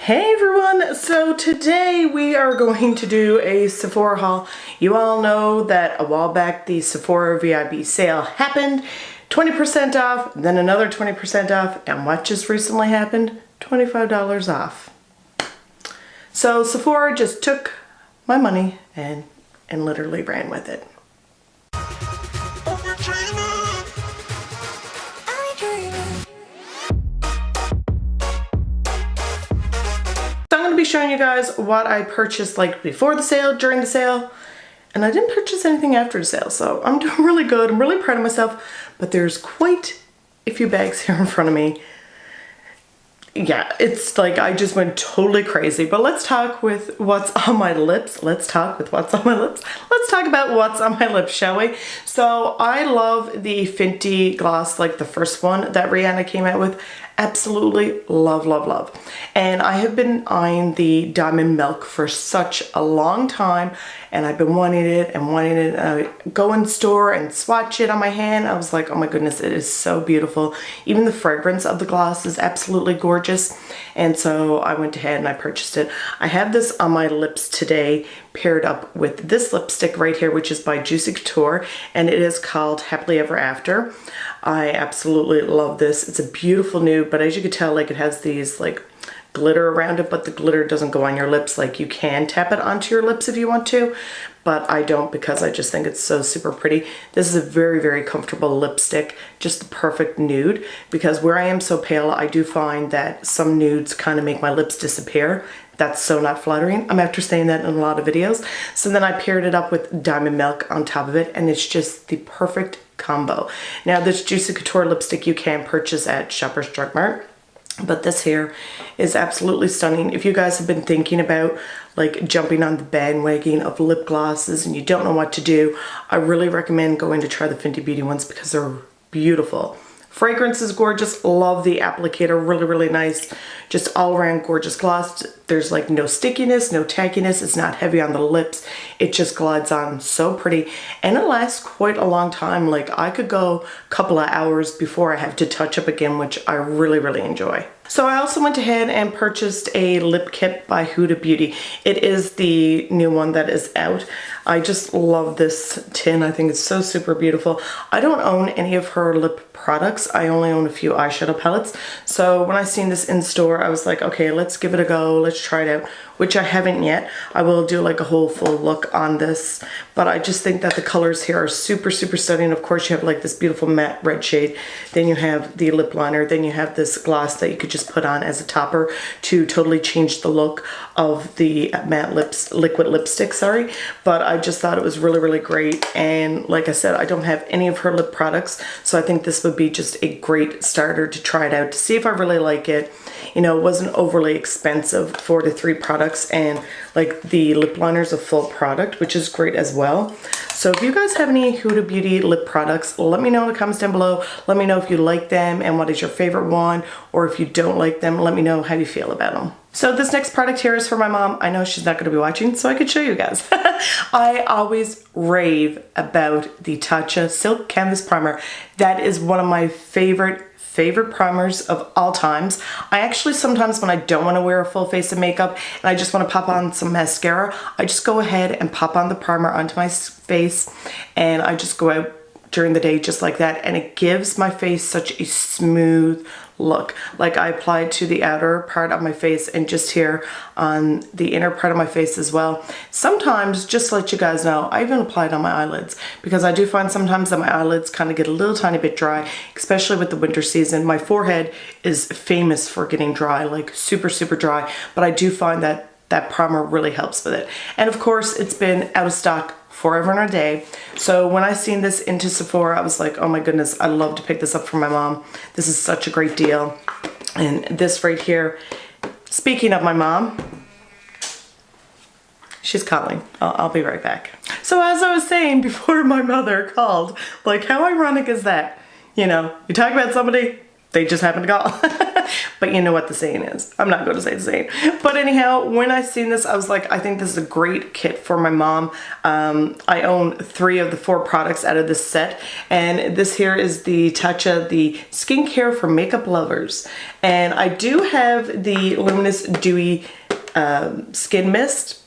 Hey everyone, so today we are going to do a Sephora haul. You all know that a while back the Sephora VIB sale happened, 20% off, then another 20% off, and what just recently happened? $25 off. So Sephora just took my money and literally ran with it. Be showing you guys what I purchased like before the sale, during the sale, and I didn't purchase anything after the sale, so I'm doing really good. I'm really proud of myself, but there's quite a few bags here in front of me. Yeah, it's like I just went totally crazy, but let's talk with what's on my lips. Let's talk with what's on my lips. Let's talk about what's on my lips, shall we? So I love the FENTY gloss, like the first one that Rihanna came out with. Absolutely love, love, love. And I have been eyeing the Diamond Milk for such a long time, and I've been wanting it and wanting it. I go in store and swatch it on my hand. I was like, oh my goodness, it is so beautiful. Even the fragrance of the gloss is absolutely gorgeous. And so I went ahead and I purchased it. I have this on my lips today, paired up with this lipstick right here, which is by Juicy Couture, and it is called Happily Ever After. I absolutely love this. It's a beautiful nude, but as you can tell, like it has these like glitter around it, but the glitter doesn't go on your lips. Like you can tap it onto your lips if you want to, but I don't because I just think it's so super pretty. This is a very, very comfortable lipstick, just the perfect nude, because where I am so pale, I do find that some nudes kind of make my lips disappear. That's so not flattering. I'm after saying that in a lot of videos. So then I paired it up with Diamond Milk on top of it, and it's just the perfect combo. Now this Juicy Couture lipstick you can purchase at Shoppers Drug Mart, but this here is absolutely stunning. If you guys have been thinking about like jumping on the bandwagon of lip glosses and you don't know what to do, I really recommend going to try the Fenty Beauty ones because they're beautiful. Fragrance is gorgeous. Love the applicator. Really, really nice. Just all around gorgeous gloss. There's like no stickiness, no tackiness. It's not heavy on the lips. It just glides on so pretty. And it lasts quite a long time. Like I could go a couple of hours before I have to touch up again, which I really, really enjoy. So I also went ahead and purchased a lip kit by Huda Beauty. It is the new one that is out. I just love this tin. I think it's so super beautiful. I don't own any of her lip products. I only own a few eyeshadow palettes. So when I seen this in store, I was like, okay, let's give it a go. Let's try it out, which I haven't yet. I will do like a whole full look on this, but I just think that the colors here are super, super stunning. Of course, you have like this beautiful matte red shade. Then you have the lip liner. Then you have this gloss that you could just put on as a topper to totally change the look of the matte liquid lipstick, sorry. But I just thought it was really, really great. And like I said, I don't have any of her lip products, so I think this would be just a great starter to try it out to see if I really like it. You know, it wasn't overly expensive for the 3 products, and like the lip liner is a full product, which is great as well. So if you guys have any Huda Beauty lip products, let me know in the comments down below. Let me know if you like them and what is your favorite one, or if you don't like them, let me know how you feel about them. So this next product here is for my mom. I know she's not going to be watching, so I could show you guys. I always rave about the Tatcha Silk Canvas Primer. That is one of my favorite primers of all times. I actually sometimes when I don't want to wear a full face of makeup and I just want to pop on some mascara, I just go ahead and pop on the primer onto my face, and I just go out during the day just like that, and it gives my face such a smooth look. Like I apply it to the outer part of my face and just here on the inner part of my face as well. Sometimes, just to let you guys know, I even apply it on my eyelids because I do find sometimes that my eyelids kind of get a little tiny bit dry, especially with the winter season. My forehead is famous for getting dry, like super, super dry, but I do find that that primer really helps with it. And of course, it's been out of stock forever and a day. So when I seen this into Sephora, I was like, oh my goodness, I'd love to pick this up for my mom. This is such a great deal. And this right here, speaking of my mom, she's calling. I'll be right back. So as I was saying before my mother called, like how ironic is that? You know, you talk about somebody, they just happen to call. but you know what the saying is. I'm not going to say the saying. But anyhow, when I seen this, I was like, I think this is a great kit for my mom. I own 3 of the 4 products out of this set, and this here is the Tatcha, the skincare for makeup lovers. And I do have the Luminous Dewy Skin Mist.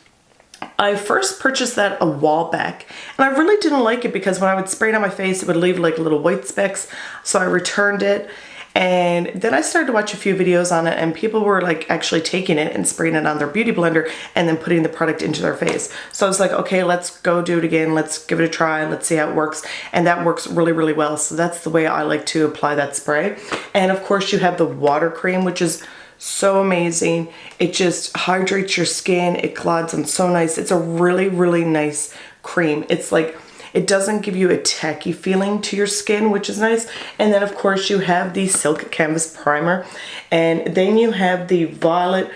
I first purchased that a while back, and I really didn't like it because when I would spray it on my face, it would leave like little white specks, so I returned it. And then I started to watch a few videos on it, and people were like actually taking it and spraying it on their beauty blender and then putting the product into their face. So I was like, okay, let's go do it again. Let's give it a try. Let's see how it works. And that works really, really well. So that's the way I like to apply that spray. And of course you have the water cream, which is so amazing. It just hydrates your skin. It glides on so nice. It's a really, really nice cream. It's like, it doesn't give you a tacky feeling to your skin, which is nice. And then of course you have the Silk Canvas Primer. And then you have the Violet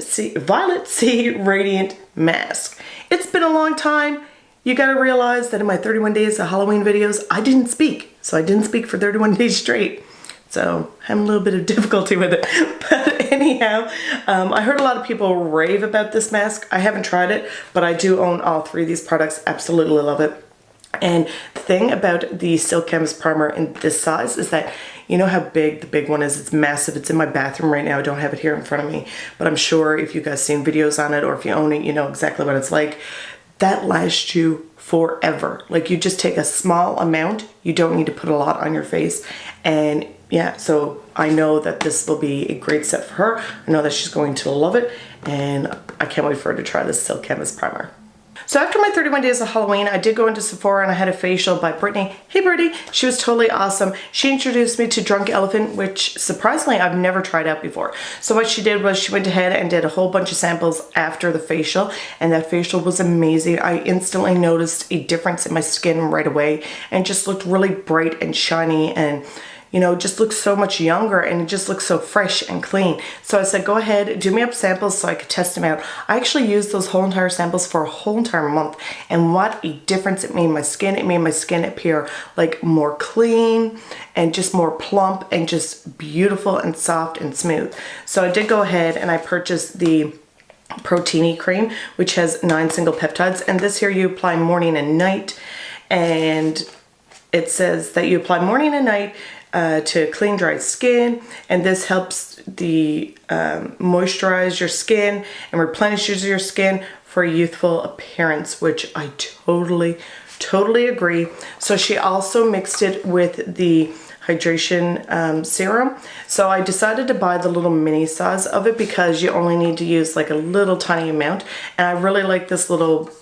C Radiant Mask. It's been a long time. You gotta realize that in my 31 days of Halloween videos, I didn't speak. So I didn't speak for 31 days straight. So I'm a little bit of difficulty with it. But anyhow, I heard a lot of people rave about this mask. I haven't tried it, but I do own all 3 of these products. Absolutely love it. And the thing about the Silk Canvas Primer in this size is that, you know how big the big one is? It's massive. It's in my bathroom right now. I don't have it here in front of me, but I'm sure if you guys seen videos on it or if you own it, you know exactly what it's like. That lasts you forever. Like, you just take a small amount. You don't need to put a lot on your face. And yeah, so I know that this will be a great set for her. I know that she's going to love it, and I can't wait for her to try this Silk Canvas Primer. So after my 31 days of Halloween, I did go into Sephora and I had a facial by Brittany. Hey Brittany, she was totally awesome. She introduced me to Drunk Elephant, which surprisingly I've never tried out before. So what she did was she went ahead and did a whole bunch of samples after the facial, and that facial was amazing. I instantly noticed a difference in my skin right away, and just looked really bright and shiny, and you know, just looks so much younger, and it just looks so fresh and clean. So I said, go ahead, do me up samples so I could test them out. I actually used those whole entire samples for a whole entire month, and what a difference it made in my skin. It made my skin appear like more clean and just more plump and just beautiful and soft and smooth. So I did go ahead and I purchased the Protini cream, which has 9 single peptides, and this here you apply morning and night, and it says that you apply morning and night to clean dry skin, and this helps the moisturize your skin and replenishes your skin for a youthful appearance, which I totally agree. So she also mixed it with the hydration serum. So I decided to buy the little mini size of it because you only need to use like a little tiny amount, and I really like this little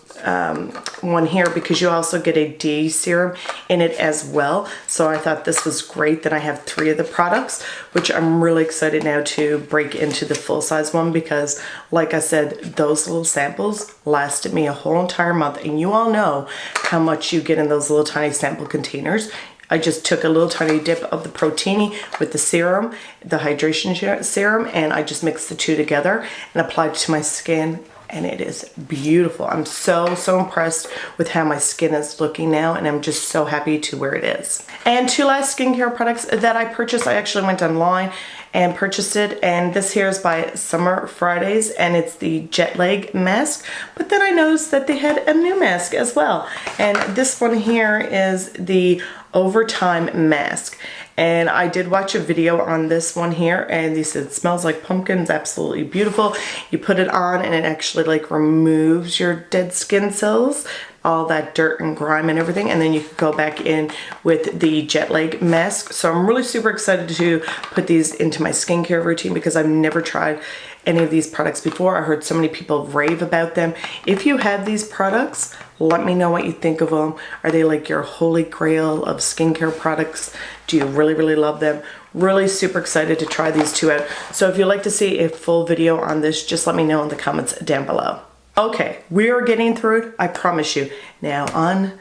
one here because you also get a D serum in it as well. So I thought this was great. Then I have 3 of the products, which I'm really excited now to break into the full size one, because like I said, those little samples lasted me a whole entire month, and you all know how much you get in those little tiny sample containers. I just took a little tiny dip of the Protini with the serum, the hydration serum, and I just mixed the 2 together and applied it to my skin, and it is beautiful. I'm so impressed with how my skin is looking now, and I'm just so happy to where it is. And 2 last skincare products that I purchased, I actually went online and purchased it, and this here is by Summer Fridays, and it's the Jet Lag mask. But then I noticed that they had a new mask as well, and this one here is the Overtime mask. And I did watch a video on this one here, and they said it smells like pumpkins, absolutely beautiful. You put it on and it actually like removes your dead skin cells, all that dirt and grime and everything, and then you can go back in with the Jet Lag mask. So I'm really super excited to put these into my skincare routine because I've never tried any of these products before. I heard so many people rave about them. If you have these products, let me know what you think of them. Are they like your holy grail of skincare products? Do you really love them? Really super excited to try these 2 out. So if you'd like to see a full video on this, just let me know in the comments down below. Okay, we are getting through it, I promise you. Now on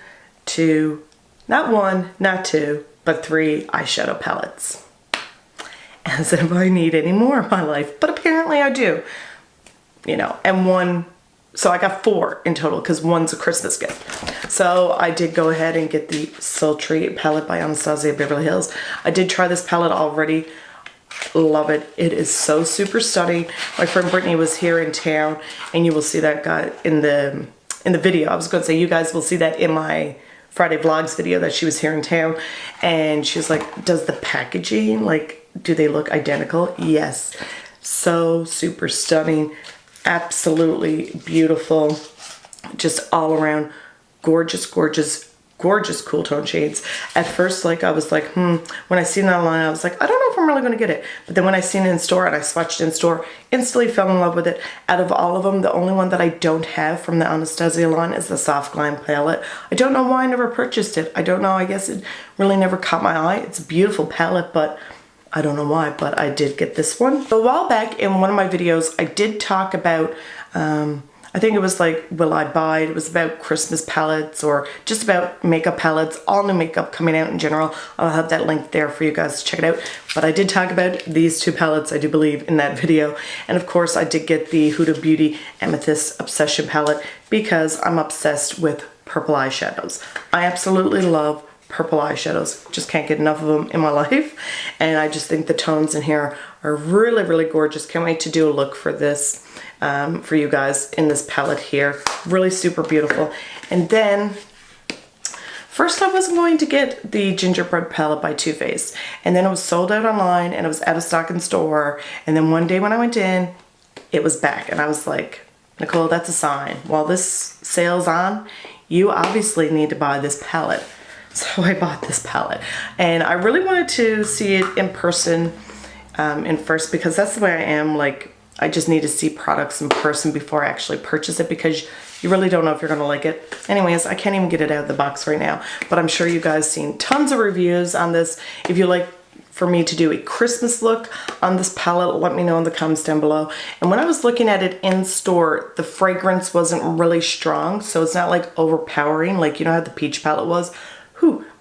to, not 1, not 2, but 3 eyeshadow palettes. As if I need any more in my life, but apparently I do. You know, and 1, so I got 4 in total because 1's a Christmas gift. So I did go ahead and get the Sultry palette by Anastasia Beverly Hills. I did try this palette already Love it. It is so super stunning. My friend Brittany was here in town, and you will see that guy in the video. I was going to say you guys will see that in my Friday vlogs video that she was here in town, and she was like, does the packaging, like, do they look identical? Yes. So super stunning. Absolutely beautiful. Just all around gorgeous, gorgeous, gorgeous cool tone shades. At first, like, I was like, when I seen it online, I was like, I don't know if I'm really going to get it. But then when I seen it in store and I swatched it in store, instantly fell in love with it. Out of all of them, the only one that I don't have from the Anastasia line is the Soft Glam palette. I don't know why I never purchased it. I don't know. I guess it really never caught my eye. It's a beautiful palette, but I don't know why, but I did get this one. A while back in one of my videos, I did talk about, I think it was like, will I buy? It was about Christmas palettes or just about makeup palettes, all new makeup coming out in general. I'll have that link there for you guys to check it out. But I did talk about these two palettes, I do believe, in that video. And of course, I did get the Huda Beauty Amethyst Obsession palette because I'm obsessed with purple eyeshadows. I absolutely love purple eyeshadows. Just can't get enough of them in my life. And I just think the tones in here are really, really gorgeous. Can't wait to do a look for this for you guys in this palette here. Really super beautiful. And then first I was going to get the Gingerbread palette by Too Faced, and then it was sold out online and it was out of stock in store. And then one day when I went in, it was back, and I was like, Nicole, that's a sign. While this sale's on, you obviously need to buy this palette. So I bought this palette, and I really wanted to see it in person in first, because that's the way I am. Like, I just need to see products in person before I actually purchase it, because you really don't know if you're gonna like it. Anyways, I can't even get it out of the box right now, but I'm sure you guys seen tons of reviews on this. If you like for me to do a Christmas look on this palette, let me know in the comments down below. And when I was looking at it in store, the fragrance wasn't really strong, so it's not like overpowering, like, you know how the peach palette was.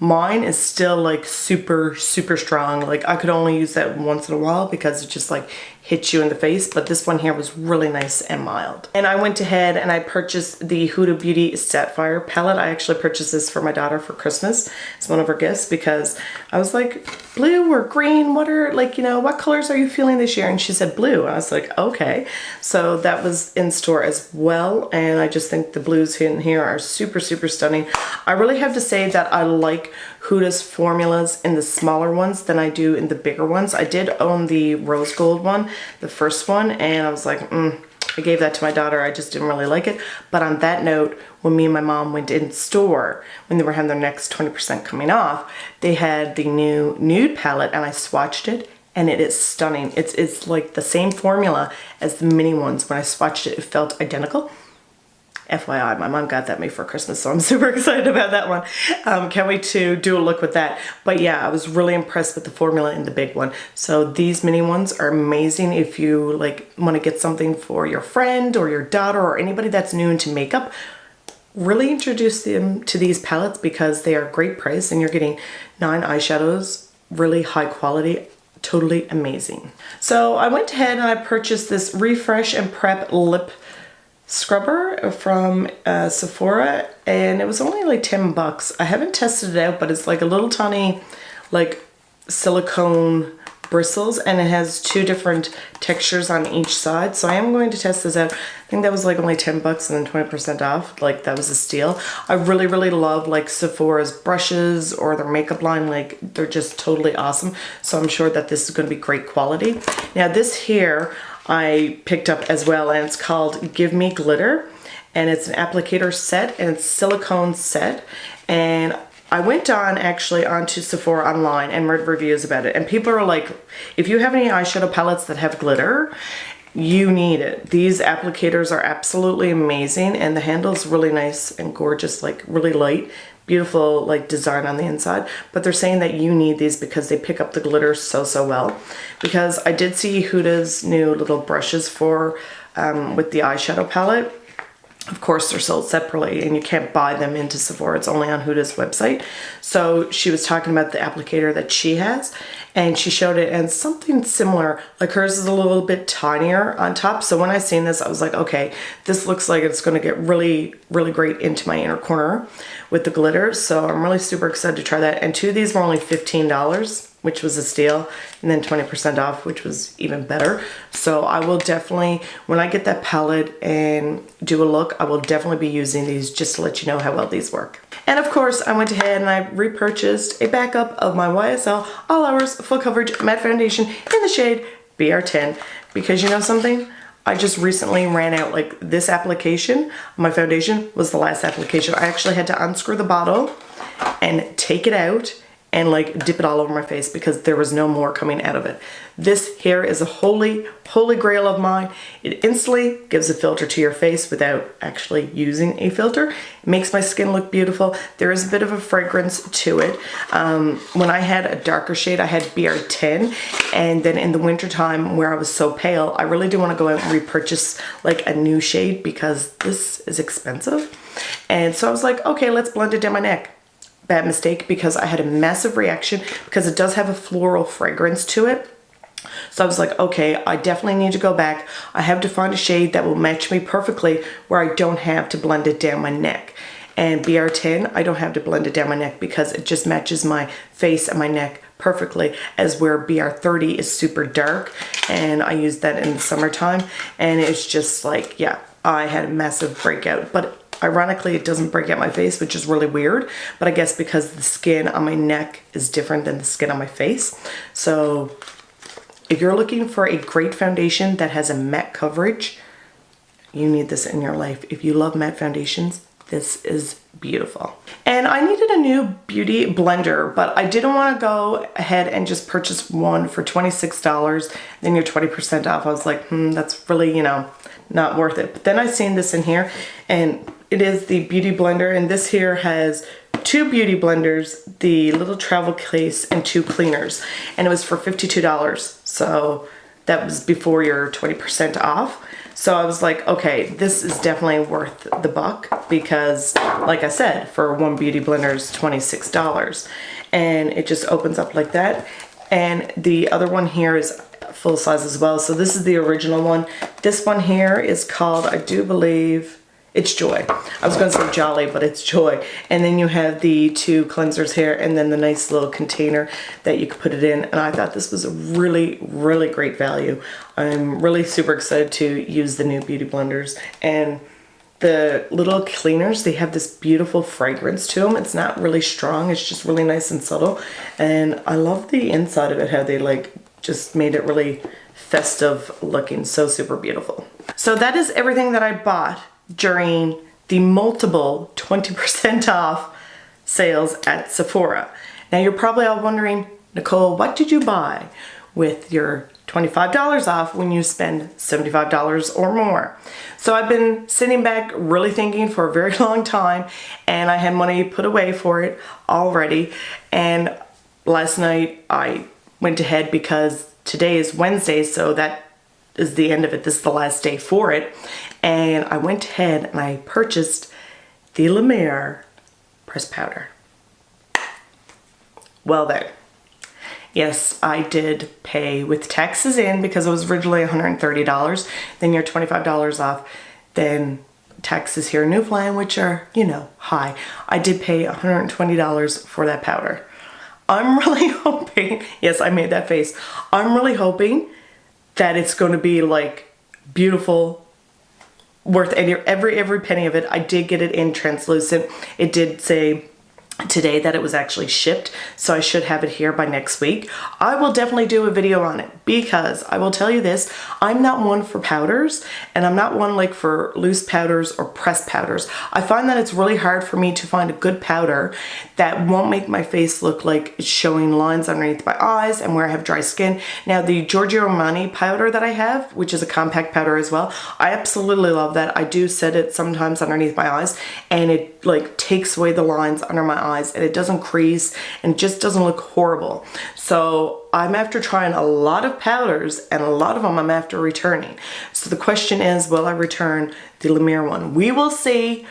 Mine is still like super, super strong. Like, I could only use that once in a while because it just like hits you in the face, but this one here was really nice and mild. And I went ahead and I purchased the Huda Beauty Sapphire palette. I actually purchased this for my daughter for Christmas. It's one of her gifts, because I was like, blue or green, what are, like, you know, what colors are you feeling this year? And she said blue. And I was like, okay. So that was in store as well, and I just think the blues in here are super, super stunning. I really have to say that I like Huda's formulas in the smaller ones than I do in the bigger ones. I did own the rose gold one, the first one, and I was like, I gave that to my daughter. I just didn't really like it. But on that note, when me and my mom went in store, when they were having their next 20% coming off, they had the new nude palette, and I swatched it, and it is stunning. It's like the same formula as the mini ones. When I swatched it, it felt identical. FYI, my mom got that me for Christmas, so I'm super excited about that one. Can't wait to do a look with that. But yeah, I was really impressed with the formula in the big one. So these mini ones are amazing if you like want to get something for your friend or your daughter or anybody that's new into makeup. Really introduce them to these palettes because they are great price, and you're getting 9 eyeshadows, really high quality, totally amazing. So I went ahead and I purchased this Refresh and Prep Lip Scrubber from Sephora, and it was only like 10 bucks. I haven't tested it out, but it's like a little tiny like silicone bristles, and it has 2 different textures on each side. So I am going to test this out. I think that was like only 10 bucks and then 20% off. Like, that was a steal. I really, really love like Sephora's brushes or their makeup line. Like, they're just totally awesome. So I'm sure that this is going to be great quality. Now this here I picked up as well, and it's called Give Me Glitter, and it's an applicator set, and it's silicone set. And I went on actually onto Sephora online and read reviews about it, and people are like, if you have any eyeshadow palettes that have glitter, you need it. These applicators are absolutely amazing, and the handle's really nice and gorgeous, like really light, beautiful like design on the inside. But they're saying that you need these because they pick up the glitter so, so well. Because I did see Huda's new little brushes for with the eyeshadow palette. Of course, they're sold separately and you can't buy them into Sephora. It's only on Huda's website. So she was talking about the applicator that she has, and she showed it, and something similar, like hers is a little bit tinier on top. So when I seen this, I was like, okay, this looks like it's going to get really, really great into my inner corner with the glitter. So I'm really super excited to try that. And 2 of these were only $15. which was a steal, and then 20% off, which was even better. So I will definitely, when I get that palette and do a look, I will definitely be using these just to let you know how well these work. And of course, I went ahead and I repurchased a backup of my YSL All Hours Full Coverage Matte Foundation in the shade BR10, because you know something? I just recently ran out, like this application, my foundation was the last application. I actually had to unscrew the bottle and take it out and like dip it all over my face because there was no more coming out of it. This here is a holy grail of mine. It instantly gives a filter to your face without actually using a filter. It makes my skin look beautiful. There is a bit of a fragrance to it. When I had a darker shade, I had BR10, and then in the winter time where I was so pale, I really do want to go out and repurchase like a new shade because this is expensive. And so I was like, okay, let's blend it down my neck. Bad mistake, because I had a massive reaction because it does have a floral fragrance to it. So I was like, okay, I definitely need to go back. I have to find a shade that will match me perfectly where I don't have to blend it down my neck. And BR10, I don't have to blend it down my neck because it just matches my face and my neck perfectly, as where BR30 is super dark, and I use that in the summertime, and it's just like, yeah, I had a massive breakout. But ironically, it doesn't break out my face, which is really weird, but I guess because the skin on my neck is different than the skin on my face. So if you're looking for a great foundation that has a matte coverage, you need this in your life. If you love matte foundations, this is beautiful. And I needed a new beauty blender, but I didn't want to go ahead and just purchase one for $26, then you're 20% off. I was like, that's really, you know, not worth it. But then I seen this in here, and it is the beauty blender, and this here has 2 beauty blenders, the little travel case, and 2 cleaners, and it was for $52. So that was before your 20% off. So I was like, okay, this is definitely worth the buck because, like I said, for one beauty blender is $26, and it just opens up like that. And the other one here is full size as well. So this is the original one. This one here is called, I do believe, it's Joy. I was going to say Jolly, but it's Joy. And then you have the 2 cleansers here, and then the nice little container that you could put it in. And I thought this was a really great value. I'm really super excited to use the new beauty blenders. And the little cleaners, they have this beautiful fragrance to them. It's not really strong, it's just really nice and subtle. And I love the inside of it, how they like just made it really festive looking, so super beautiful. So that is everything that I bought during the multiple 20% off sales at Sephora. Now you're probably all wondering, Nicole, what did you buy with your $25 off when you spend $75 or more? So I've been sitting back really thinking for a very long time, and I had money put away for it already. And last night I went ahead, because today is Wednesday, so that is the end of it. This is the last day for it. And I went ahead and I purchased the La Mer pressed powder. Well then, yes, I did pay with taxes in, because it was originally $130. Then you're $25 off. Then taxes here in Newfoundland, which are, you know, high. I did pay $120 for that powder. I'm really hoping, yes, I made that face. I'm really hoping that it's going to be like beautiful, worth every penny of it. I did get it in translucent. It did say today that it was actually shipped, so I should have it here by next week. I will definitely do a video on it, because I will tell you this, I'm not one for powders, and I'm not one like for loose powders or pressed powders. I find that it's really hard for me to find a good powder that won't make my face look like it's showing lines underneath my eyes and where I have dry skin. Now the Giorgio Armani powder that I have, which is a compact powder as well, I absolutely love that. I do set it sometimes underneath my eyes, and it like takes away the lines under my eyes, and it doesn't crease and just doesn't look horrible. So I'm after trying a lot of powders, and a lot of them I'm after returning. So the question is, will I return the La Mer one? We will see.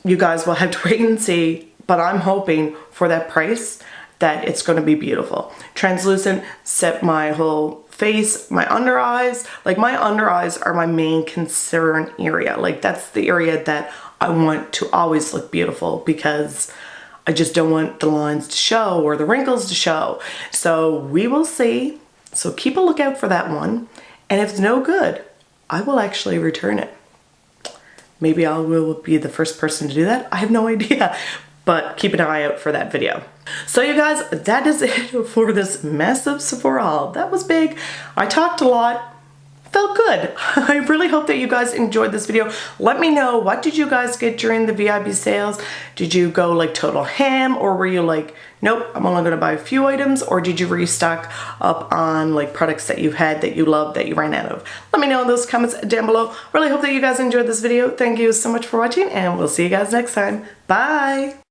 You guys will have to wait and see, but I'm hoping for that price that it's going to be beautiful. Translucent, set my whole face, my under eyes. Like my under eyes are my main concern area. Like that's the area that I want to always look beautiful, because I just don't want the lines to show or the wrinkles to show. So we will see. So keep a lookout for that one. And if it's no good, I will actually return it. Maybe I will be the first person to do that. I have no idea, but keep an eye out for that video. So you guys, that is it for this massive Sephora haul. That was big. I talked a lot. Felt good. I really hope that you guys enjoyed this video. Let me know, what did you guys get during the VIB sales? Did you go like total ham, or were you like, nope, I'm only gonna buy a few items, or did you restock up on like products that you had that you loved that you ran out of? Let me know in those comments down below. Really hope that you guys enjoyed this video. Thank you so much for watching, and we'll see you guys next time. Bye.